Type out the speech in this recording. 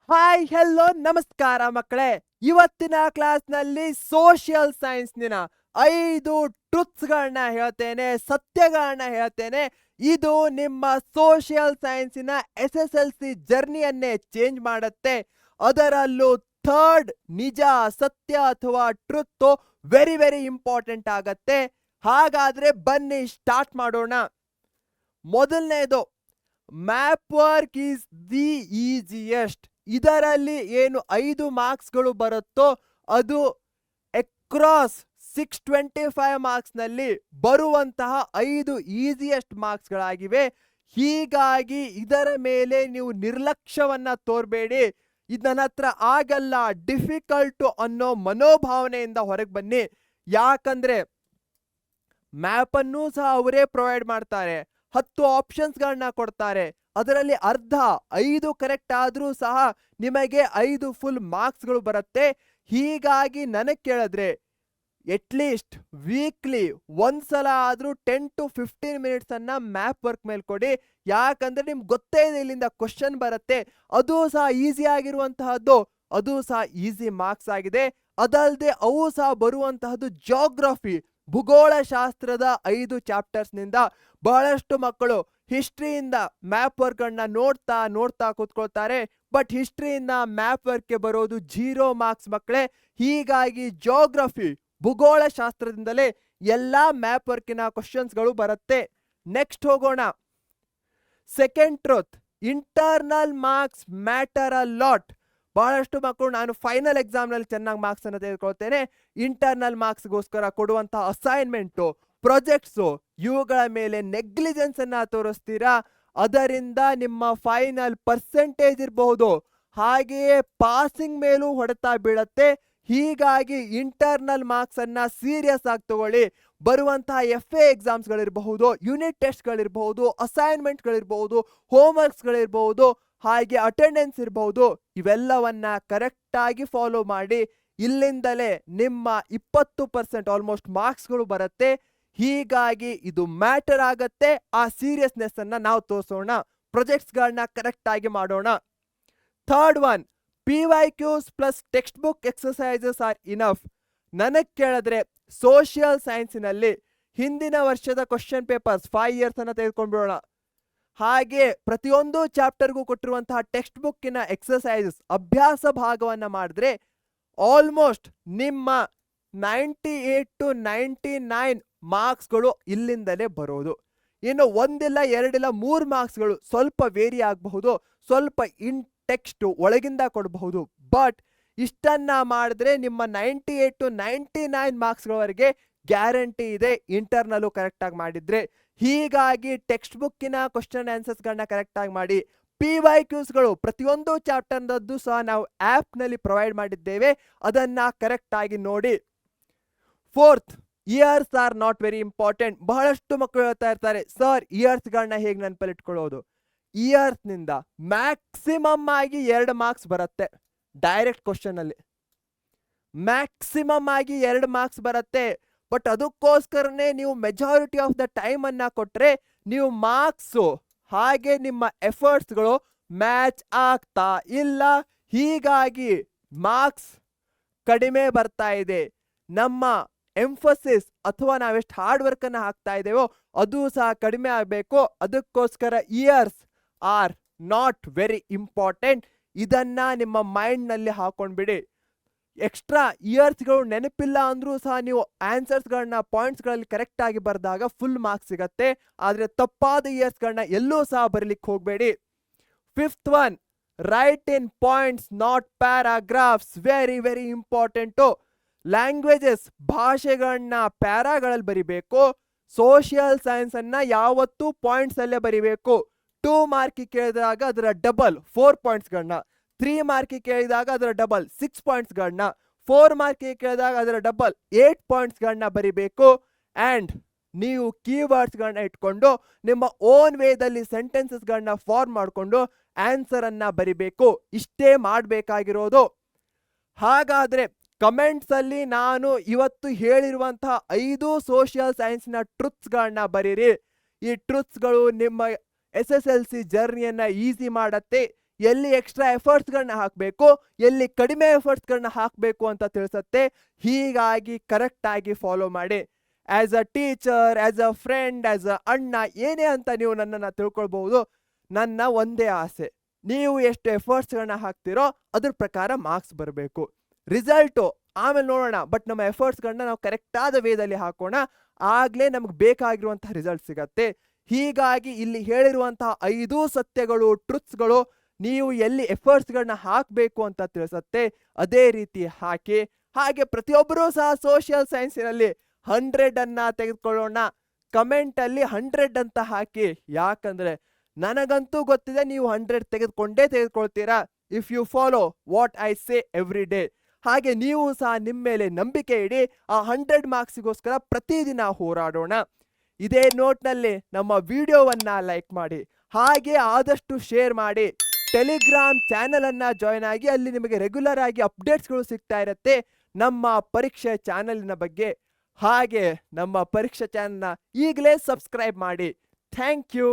Hi hello ನಮಸ್ಕಾರ ಮಕ್ಕಳೇ. ಇವತ್ತಿನ ಕ್ಲಾಸ್ನಲ್ಲಿ ಸೋಷಿಯಲ್ ಸೈನ್ಸ್ನಿನ 5 ಟ್ರುತ್ಸ್ಗಳನ್ನ ಹೇಳ್ತೇನೆ, ಸತ್ಯಗಳನ್ನ ಹೇಳ್ತೇನೆ. ಇದು ನಿಮ್ಮ ಸೋಷಿಯಲ್ ಸೈನ್ಸಿನ SSLC ಜರ್ನಿಯನ್ನೇ ಚೇಂಜ್ ಮಾಡುತ್ತೆ. ಅದರಲ್ಲೂ ಥರ್ಡ್ ನಿಜ ಸತ್ಯ ಅಥವಾ ಟ್ರುತ್ ವೆರಿ ವೆರಿ ಇಂಪಾರ್ಟೆಂಟ್ ಆಗತ್ತೆ. ಹಾಗಾದ್ರೆ ಬನ್ನಿ ಸ್ಟಾರ್ಟ್ ಮಾಡೋಣ. ಮೊದಲನೇದು, map work is the easiest. ಇದರಲ್ಲಿ ಏನು 5 ಮಾರ್ಕ್ಸ್ಗಳು ಬರುತ್ತೋ ಅದು ಅಕ್ರಾಸ್ 625 ಮಾರ್ಕ್ಸ್ನಲ್ಲಿ ಬರುವಂತಹ 5 ಈಸಿಯೆಸ್ಟ್ ಮಾರ್ಕ್ಸ್ಗಳಾಗಿವೆ. ಹೀಗಾಗಿ ಇದರ ಮೇಲೆ ನೀವು ನಿರ್ಲಕ್ಷ್ಯವನ್ನ ತೋರ್ಬೇಡಿ. ಇದು ನನ್ನ ಹತ್ರ ಆಗಲ್ಲ, ಡಿಫಿಕಲ್ಟು ಅನ್ನೋ ಮನೋಭಾವನೆಯಿಂದ ಹೊರಗೆ ಬನ್ನಿ. ಯಾಕಂದ್ರೆ ಮ್ಯಾಪ್ ಅನ್ನು ಸಹ ಅವರೇ ಪ್ರೊವೈಡ್ ಮಾಡ್ತಾರೆ, 10 ಆಪ್ಷನ್ಸ್ಗಳನ್ನ ಕೊಡ್ತಾರೆ. ಅದರಲ್ಲಿ ಅರ್ಧ 5 ಕರೆಕ್ಟ್ ಆದ್ರೂ ಸಹ ನಿಮಗೆ 5 ಫುಲ್ ಮಾರ್ಕ್ಸ್ಗಳು ಬರುತ್ತೆ. ಹೀಗಾಗಿ ನನಗೆ ಕೇಳಿದ್ರೆ ಎಟ್ಲೀಸ್ಟ್ ವೀಕ್ಲಿ ಒಂದ್ಸಲ ಆದ್ರೂ 10 to 15 ಮಿನಿಟ್ಸ್ ಅನ್ನ ಮ್ಯಾಪ್ ವರ್ಕ್ ಮೇಲೆ ಕೊಡಿ. ಯಾಕಂದ್ರೆ ನಿಮ್ಗೆ ಗೊತ್ತೇ ಇದೆ ಇಲ್ಲಿಂದ ಕ್ವಶನ್ ಬರುತ್ತೆ. ಅದು ಸಹ ಈಸಿ ಆಗಿರುವಂತಹದ್ದು, ಅದು ಸಹ ಈಸಿ ಮಾರ್ಕ್ಸ್ ಆಗಿದೆ. ಅದಲ್ಲದೆ ಅವು ಸಹ ಬರುವಂತಹದ್ದು ಜಾಗ್ರಫಿ, ಭೂಗೋಳ ಶಾಸ್ತ್ರದ 5 ಚಾಪ್ಟರ್ಸ್ ನಿಂದ. ಬಹಳಷ್ಟು ಮಕ್ಕಳು ಹಿಸ್ಟ್ರಿಯಿಂದ ಮ್ಯಾಪ್ ವರ್ಕ್ ಅನ್ನ ನೋಡ್ತಾ ನೋಡ್ತಾ ಕೂತ್ಕೊಳ್ತಾರೆ. ಬಟ್ ಹಿಸ್ಟ್ರಿಯಿಂದ ಮ್ಯಾಪ್ ವರ್ಕ್ಗೆ ಬರೋದು 0 ಮಾರ್ಕ್ಸ್ ಮಕ್ಕಳೇ. ಹೀಗಾಗಿ ಜಾಗ್ರಫಿ, ಭೂಗೋಳ ಶಾಸ್ತ್ರದಿಂದಲೇ ಎಲ್ಲಾ ಮ್ಯಾಪ್ ವರ್ಕಿನ ಕ್ವಶನ್ಸ್ಗಳು ಬರುತ್ತೆ. ನೆಕ್ಸ್ಟ್ ಹೋಗೋಣ. Second truth, internal marks matter a lot. ಬಹಳಷ್ಟು ಮಕ್ಕಳು ನಾನು ಫೈನಲ್ ಎಕ್ಸಾಮ್ನಲ್ಲಿ ಚೆನ್ನಾಗಿ ಮಾರ್ಕ್ಸ್ ಅನ್ನು ತೆಗೆದುಕೊಳ್ತೇನೆ, ಇಂಟರ್ನಲ್ ಮಾರ್ಕ್ಸ್ಗೋಸ್ಕರ ಕೊಡುವಂತಹ ಅಸೈನ್ಮೆಂಟು, ಪ್ರಾಜೆಕ್ಟ್ಸು ಇವುಗಳ ಮೇಲೆ ನೆಗ್ಲಿಜೆನ್ಸ್ ಅನ್ನ ತೋರಿಸ್ತೀರಾ. ಅದರಿಂದ ನಿಮ್ಮ ಫೈನಲ್ ಪರ್ಸೆಂಟೇಜ್ ಇರಬಹುದು, ಹಾಗೆಯೇ ಪಾಸಿಂಗ್ ಮೇಲೂ ಹೊಡೆತ ಬೀಳತ್ತೆ. ಹೀಗಾಗಿ ಇಂಟರ್ನಲ್ ಮಾರ್ಕ್ಸ್ ಅನ್ನ ಸೀರಿಯಸ್ ಆಗಿ ತಗೊಳ್ಳಿ. ಬರುವಂತಹ FA ಎಕ್ಸಾಮ್ಸ್ಗಳಿರಬಹುದು, ಯೂನಿಟ್ ಟೆಸ್ಟ್ಗಳಿರಬಹುದು, ಅಸೈನ್ಮೆಂಟ್ಗಳಿರಬಹುದು, ಹೋಮ್ವರ್ಕ್ಸ್ಗಳಿರಬಹುದು, ಹಾಗೆ ಅಟೆಂಡೆನ್ಸ್ ಇರಬಹುದು. ಇವೆಲ್ಲವನ್ನ ಕರೆಕ್ಟ್ ಆಗಿ ಫಾಲೋ ಮಾಡಿ. ಇಲ್ಲಿಂದಲೇ ನಿಮ್ಮ 20% ಆಲ್ಮೋಸ್ಟ್ ಮಾರ್ಕ್ಸ್ಗಳು ಬರುತ್ತೆ. ಹೀಗಾಗಿ ಇದು ಮ್ಯಾಟರ್ ಆಗತ್ತೆ. ಆ ಸೀರಿಯಸ್ನೆಸ್ ಅನ್ನ ನಾವು ತೋರಿಸೋಣ, ಪ್ರಾಜೆಕ್ಟ್ಸ್ಗಳನ್ನ ಕರೆಕ್ಟ್ ಆಗಿ ಮಾಡೋಣ. Third one, PYQs plus text book exercises are enough. ನನಗೆ ಕೇಳಿದ್ರೆ ಸೋಷಿಯಲ್ ಸೈನ್ಸಿನಲ್ಲಿ ಹಿಂದಿನ ವರ್ಷದ ಕ್ವಶನ್ ಪೇಪರ್ಸ್ 5 ಇಯರ್ಸ್ ಅನ್ನ ತೆಗೆದುಕೊಂಡ್ಬಿಡೋಣ. ಹಾಗೆ ಪ್ರತಿಯೊಂದು ಚಾಪ್ಟರ್ಗೂ ಕೊಟ್ಟಿರುವಂತಹ ಟೆಕ್ಸ್ಟ್ ಬುಕ್ಕಿನ ಎಕ್ಸಸೈಸಸ್ ಅಭ್ಯಾಸ ಭಾಗವನ್ನ ಮಾಡಿದ್ರೆ ಆಲ್ಮೋಸ್ಟ್ ನಿಮ್ಮ 98 to 99 ಮಾರ್ಕ್ಸ್ಗಳು ಇಲ್ಲಿಂದಲೇ ಬರೋದು. ಇನ್ನು ಒಂದಿಲ್ಲ ಎರಡಿಲ್ಲ 3 ಮಾರ್ಕ್ಸ್ಗಳು ಸ್ವಲ್ಪ ವೇರಿ ಆಗಬಹುದು, ಸ್ವಲ್ಪ ಇನ್ ಟೆಕ್ಸ್ಟ್ ಒಳಗಿಂದ ಕೊಡಬಹುದು. ಬಟ್ ಇಷ್ಟನ್ನ ಮಾಡಿದ್ರೆ ನಿಮ್ಮ 98 to 99 ಮಾರ್ಕ್ಸ್ಗಳವರೆಗೆ ಗ್ಯಾರಂಟಿ ಇದೆ, ಇಂಟರ್ನಲ್ಲೂ ಕರೆಕ್ಟಾಗಿ ಮಾಡಿದ್ರೆ. ಹೀಗಾಗಿ ಟೆಕ್ಸ್ಟ್ ಬುಕ್ಕಿನ ಕ್ವಶನ್ ಆನ್ಸರ್ಸ್ಗಳನ್ನ ಕರೆಕ್ಟಾಗಿ ಮಾಡಿ. PYQsಗಳು ಪ್ರತಿಯೊಂದು ಚಾಪ್ಟರ್ನದ್ದು ಸಹ ನಾವು ಆ್ಯಪ್ನಲ್ಲಿ ಪ್ರೊವೈಡ್ ಮಾಡಿದ್ದೇವೆ, ಅದನ್ನ ಕರೆಕ್ಟಾಗಿ ನೋಡಿ. Fourth, years are not very important. ಬಹಳಷ್ಟು ಮಕ್ಕಳು ಹೇಳ್ತಾ ಇರ್ತಾರೆ, ಸರ್ ಇಯರ್ಸ್ಗಳನ್ನ ಹೇಗೆ ನೆನಪಲ್ಲಿ ಇಟ್ಕೊಳ್ಳೋದು? ಇಯರ್ಸ್ನಿಂದ ಮ್ಯಾಕ್ಸಿಮಮ್ ಆಗಿ 2 ಮಾರ್ಕ್ಸ್ ಬರುತ್ತೆ ಡೈರೆಕ್ಟ್ ಕ್ವಶನ್ ಅಲ್ಲಿ, ಮ್ಯಾಕ್ಸಿಮಮ್ ಆಗಿ 2 ಮಾರ್ಕ್ಸ್ ಬರುತ್ತೆ. ಬಟ್ ಅದಕ್ಕೋಸ್ಕರನೇ ನೀವು ಮೆಜಾರಿಟಿ ಆಫ್ ದ ಟೈಮ್ ಅನ್ನ ಕೊಟ್ರೆ ನೀವು ಮಾರ್ಕ್ಸು ಹಾಗೆ ನಿಮ್ಮ ಎಫರ್ಟ್ಸ್ಗಳು ಮ್ಯಾಚ್ ಆಗ್ತಾ ಇಲ್ಲ. ಹೀಗಾಗಿ ಮಾರ್ಕ್ಸ್ ಕಡಿಮೆ ಬರ್ತಾ ಇದೆ. ನಮ್ಮ ಎಂಫಸಿಸ್ ಅಥವಾ ನಾವೆಷ್ಟು ಹಾರ್ಡ್ ವರ್ಕ್ ಅನ್ನ ಹಾಕ್ತಾ ಇದ್ದೇವೋ ಅದು ಸಹ ಕಡಿಮೆ ಆಗಬೇಕು. ಅದಕ್ಕೋಸ್ಕರ years are not very important. ಇದನ್ನ ನಿಮ್ಮ ಮೈಂಡ್ ನಲ್ಲಿ ಹಾಕೊಂಡ್ಬಿಡಿ. ಎಕ್ಸ್ಟ್ರಾ ಇಯರ್ಸ್ಗಳು ನೆನಪಿಲ್ಲ ಅಂದ್ರೂ ಸಹ ನೀವು ಆನ್ಸರ್ಸ್ಗಳನ್ನ ಪಾಯಿಂಟ್ಸ್ಗಳಲ್ಲಿ ಕರೆಕ್ಟ್ ಆಗಿ ಬರೆದಾಗ ಫುಲ್ ಮಾರ್ಕ್ಸ್ ಸಿಗತ್ತೆ. ಆದ್ರೆ ತಪ್ಪಾದ ಇಯರ್ಸ್ಗಳನ್ನ ಎಲ್ಲೂ ಸಹ ಬರಲಿಕ್ಕೆ ಹೋಗಬೇಡಿ. Fifth one, right in points not paragraphs. Very very important. Languages, ಭಾಷೆಗಳನ್ನ ಪ್ಯಾರಾಗಳಲ್ಲಿ ಬರಿಬೇಕು. ಸೋಷಿಯಲ್ ಸೈನ್ಸ್ ಅನ್ನ ಯಾವತ್ತೂ ಪಾಯಿಂಟ್ಸ್ ಅಲ್ಲೇ ಬರಿಬೇಕು. 2 ಮಾರ್ಕಿಗೆ ಕೇಳಿದಾಗ ಅದರ ಡಬಲ್ 4 ಪಾಯಿಂಟ್ಸ್ಗಳನ್ನ, 3 ಮಾರ್ಕಿಗೆ ಕೇಳಿದಾಗ ಅದರ ಡಬಲ್ 6 ಪಾಯಿಂಟ್ಸ್ಗಳನ್ನ, 4 ಮಾರ್ಕಿಗೆ ಕೇಳಿದಾಗ ಅದರ ಡಬಲ್ 8 ಪಾಯಿಂಟ್ಸ್ಗಳನ್ನ ಬರಿಬೇಕು. ಆ್ಯಂಡ್ ನೀವು ಕೀವರ್ಡ್ಸ್ಗಳನ್ನ ಇಟ್ಕೊಂಡು ನಿಮ್ಮ ಓನ್ ವೇದಲ್ಲಿ ಸೆಂಟೆನ್ಸಸ್ಗಳನ್ನ ಫಾರ್ಮ್ ಮಾಡಿಕೊಂಡು ಆನ್ಸರ್ ಅನ್ನ ಬರಿಬೇಕು. ಇಷ್ಟೇ ಮಾಡಬೇಕಾಗಿರೋದು. ಹಾಗಾದ್ರೆ ಕಮೆಂಟ್ಸ್ ಅಲ್ಲಿ ನಾನು ಇವತ್ತು ಹೇಳಿರುವಂತಹ 5 ಸೋಷಿಯಲ್ ಸೈನ್ಸ್ನ ಟ್ರುತ್ಸ್ಗಳನ್ನ ಬರೀರಿ. ಈ ಟ್ರುತ್ಸ್ಗಳು ನಿಮ್ಮ SSLC ಜರ್ನಿಯನ್ನ ಈಸಿ ಮಾಡತ್ತೆ. ಎಲ್ಲಿ ಎಕ್ಸ್ಟ್ರಾ ಎಫರ್ಟ್ಸ್ಗಳನ್ನ ಹಾಕಬೇಕು, ಎಲ್ಲಿ ಕಡಿಮೆ ಎಫರ್ಟ್ಸ್ಗಳನ್ನ ಹಾಕಬೇಕು ಅಂತ ತಿಳಿಸುತ್ತೆ. ಹೀಗಾಗಿ ಕರೆಕ್ಟಾಗಿ ಫಾಲೋ ಮಾಡಿ. As a teacher, as a friend, as a ಅಣ್ಣ, ಏನೇ ಅಂತ ನೀವು ನನ್ನನ್ನು ತಿಳ್ಕೊಳ್ಬಹುದು. ನನ್ನ ಒಂದೇ ಆಸೆ, ನೀವು ಎಷ್ಟು ಎಫರ್ಟ್ಸ್ಗಳನ್ನ ಹಾಕ್ತಿರೋ ಅದ್ರ ಪ್ರಕಾರ ಮಾರ್ಕ್ಸ್ ಬರಬೇಕು. ರಿಸಲ್ಟು ಆಮೇಲೆ ನೋಡೋಣ, ಬಟ್ ನಮ್ಮ ಎಫರ್ಟ್ಸ್ಗಳನ್ನ ನಾವು ಕರೆಕ್ಟಾದ ವೇದಲ್ಲಿ ಹಾಕೋಣ, ಆಗಲೇ ನಮ್ಗೆ ಬೇಕಾಗಿರುವಂತಹ ರಿಸಲ್ಟ್ ಸಿಗತ್ತೆ. ಹೀಗಾಗಿ ಇಲ್ಲಿ ಹೇಳಿರುವಂತಹ 5 ಸತ್ಯಗಳು, ಟ್ರುತ್ಸ್ಗಳು ನೀವು ಎಲ್ಲಿ ಎಫರ್ಟ್ಸ್ಗಳನ್ನ ಹಾಕಬೇಕು ಅಂತ ತಿಳಿಸುತ್ತೆ. ಅದೇ ರೀತಿ ಹಾಕಿ. ಹಾಗೆ ಪ್ರತಿಯೊಬ್ಬರೂ ಸಹ ಸೋಷಿಯಲ್ ಸೈನ್ಸಿನಲ್ಲಿ 100 ಅನ್ನ ತೆಗೆದುಕೊಳ್ಳೋಣ. ಕಮೆಂಟಲ್ಲಿ 100 ಅಂತ ಹಾಕಿ. ಯಾಕಂದ್ರೆ ನನಗಂತೂ ಗೊತ್ತಿದೆ ನೀವು 100 ತೆಗೆದುಕೊಳ್ತೀರಾ, if you follow what I say every day. ಹಾಗೆ ನೀವು ಸಹ ನಿಮ್ಮ ಮೇಲೆ ನಂಬಿಕೆ ಇಡಿ. ಆ 100 ಮಾರ್ಕ್ಸಿಗೋಸ್ಕರ ಪ್ರತಿದಿನ ಹೋರಾಡೋಣ. ಇದೇ ನೋಟ್ನಲ್ಲಿ ನಮ್ಮ ವಿಡಿಯೋವನ್ನ ಲೈಕ್ ಮಾಡಿ, ಹಾಗೆ ಆದಷ್ಟು ಶೇರ್ ಮಾಡಿ. ಟೆಲಿಗ್ರಾಮ್ ಚಾನೆಲ್ ಅನ್ನ ಜಾಯ್ನ್ ಆಗಿ, ಅಲ್ಲಿ ನಿಮಗೆ ರೆಗ್ಯುಲರ್ ಆಗಿ ಅಪ್ಡೇಟ್ಸ್ಗಳು ಸಿಗ್ತಾ ಇರುತ್ತೆ ನಮ್ಮ ಪರೀಕ್ಷೆ ಚಾನೆಲಿನ ಬಗ್ಗೆ. ಹಾಗೆ ನಮ್ಮ ಪರೀಕ್ಷೆ ಚಾನೆಲ್ನ ಈಗಲೇ ಸಬ್ಸ್ಕ್ರೈಬ್ ಮಾಡಿ. Thank you.